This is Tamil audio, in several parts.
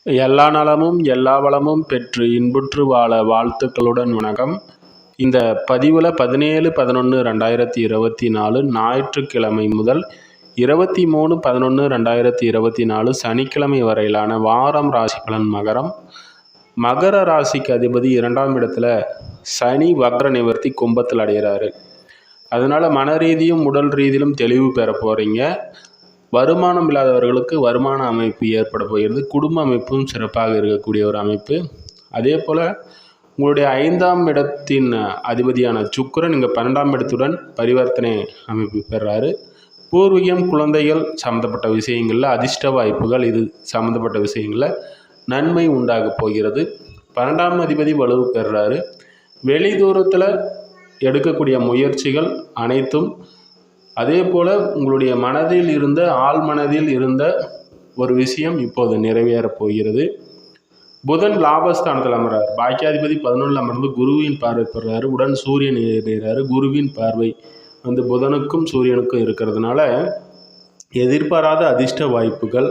எல்லா நலமும் எல்லா வளமும் பெற்று இன்புற்று வாழ வாழ்த்துக்களுடன் வணக்கம். இந்த பதிவில் 17/11/2024 ஞாயிற்றுக்கிழமை முதல் 23/11/2024 சனிக்கிழமை வரையிலான வாரம் ராசி பலன். மகர ராசிக்கு அதிபதி 2ஆம் இடத்துல சனி வக்ர நிவர்த்தி கும்பத்தில் அடைகிறாரு. அதனால் மன ரீதியும் உடல் ரீதியிலும் தெளிவு பெற போகிறீங்க. வருமானம் இல்லாதவர்களுக்கு வருமான அமைப்பு ஏற்பட போகிறது. குடும்ப அமைப்பும் சிறப்பாக இருக்கக்கூடிய ஒரு அமைப்பு. அதே போல் உங்களுடைய 5ஆம் இடத்தின் அதிபதியான சுக்கிரன் இங்கே 12ஆம் இடத்துடன் பரிவர்த்தனை அமைப்பு பெறாரு. பூர்வீகம், குழந்தைகள் சம்மந்தப்பட்ட விஷயங்களில் அதிர்ஷ்ட வாய்ப்புகள், இது சம்மந்தப்பட்ட விஷயங்களில் நன்மை உண்டாக போகிறது. 12ஆம் அதிபதி வலுவு பெறுறாரு. வெளி தூரத்தில் எடுக்கக்கூடிய முயற்சிகள் அனைத்தும், அதே போல் உங்களுடைய மனதில் இருந்த ஆழ்மனதில் இருந்த ஒரு விஷயம் இப்போது நிறைவேறப் போகிறது. புதன் லாபஸ்தானத்தில் அமர்றார். பாக்கியாதிபதி 11 அமர்ந்து குருவின் பார்வை பெறுறாரு. உடன் சூரியன் ஏறுகிறாரு. குருவின் பார்வை புதனுக்கும் சூரியனுக்கும் இருக்கிறதுனால எதிர்பாராத அதிர்ஷ்ட வாய்ப்புகள்.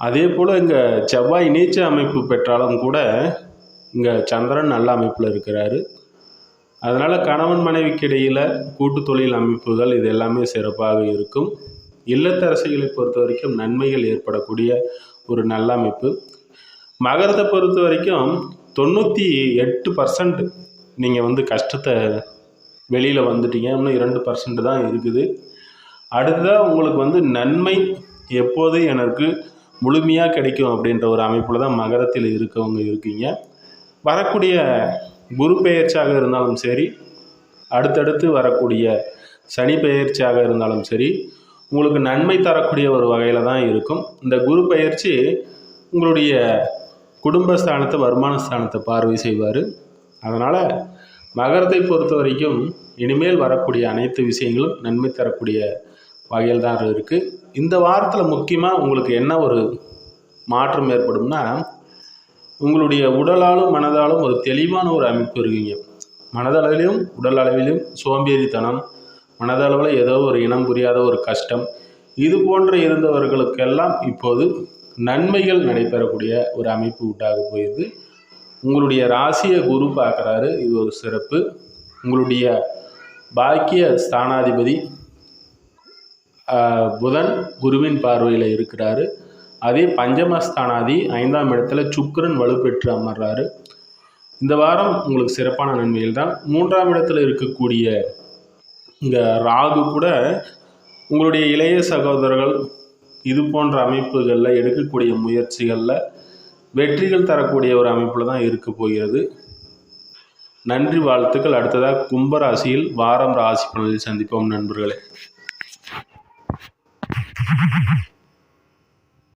அதே போல் இங்கே செவ்வாய் நீச்ச அமைப்பு பெற்றாலும் கூட இங்கே சந்திரன் நல்ல அமைப்பில் இருக்கிறாரு. அதனால் கணவன் மனைவிக்கு இடையில் கூட்டு தொழில் அமைப்புகள் இது எல்லாமே சிறப்பாக இருக்கும். இல்லத்தரசிகளை பொறுத்த வரைக்கும் நன்மைகள் ஏற்படக்கூடிய ஒரு நல்ல அமைப்பு. மகரத்தை பொறுத்த வரைக்கும் 98% நீங்கள் கஷ்டத்தை வெளியில் வந்துட்டீங்க. இன்னும் 2% தான் இருக்குது. அடுத்ததாக உங்களுக்கு நன்மை எப்போது எனக்கு முழுமையாக கிடைக்கும் அப்படின்ற ஒரு அமைப்பில் தான் மகரத்தில் இருக்கீங்க. வரக்கூடிய குரு பெயர்ச்சியாக இருந்தாலும் சரி, அடுத்தடுத்து வரக்கூடிய சனி பெயர்ச்சியாக இருந்தாலும் சரி, உங்களுக்கு நன்மை தரக்கூடிய ஒரு வகையில் தான் இருக்கும். இந்த குரு பெயர்ச்சி உங்களுடைய குடும்பஸ்தானத்தை, வருமான ஸ்தானத்தை பார்வை செய்வார். அதனால் மகரத்தை பொறுத்த வரைக்கும் இனிமேல் வரக்கூடிய அனைத்து விஷயங்களும் நன்மை தரக்கூடிய வகையில் தான் இருக்குது. இந்த வாரத்தில் முக்கியமாக உங்களுக்கு என்ன ஒரு மாற்றம் ஏற்படும்னா, உங்களுடைய உடலாலும் மனதாலும் ஒரு தெளிவான ஒரு அமைப்பு இருக்கீங்க. மனதளவிலும் உடல் அளவிலும் சோம்பேறித்தனம், மனதளவில் ஏதோ ஒரு இனம் புரியாத ஒரு கஷ்டம், இது போன்ற இருந்தவர்களுக்கெல்லாம் இப்போது நன்மைகள் நடைபெறக்கூடிய ஒரு அமைப்பு உண்டாக போயிடுது. உங்களுடைய ராசியை குரு பார்க்குறாரு, இது ஒரு சிறப்பு. உங்களுடைய பாக்கிய ஸ்தானாதிபதி புதன் குருவின் பார்வையில் இருக்கிறாரு. அதே பஞ்சமஸ்தானாதி 5ஆம் இடத்துல சுக்கிரன் வலுப்பெற்று அமர்றாரு. இந்த வாரம் உங்களுக்கு சிறப்பான நன்மைகள் தான். 3ஆம் இடத்துல இருக்கக்கூடிய இங்கே ராகு கூட உங்களுடைய இளைய சகோதரர்கள் இது போன்ற அமைப்புகளில் எடுக்கக்கூடிய முயற்சிகளில் வெற்றிகள் தரக்கூடிய ஒரு அமைப்பில் தான் இருக்க போகிறது. நன்றி, வாழ்த்துக்கள். அடுத்ததாக கும்பராசியில் வாரம் ராசி பலனில் சந்திப்போம் நண்பர்களே.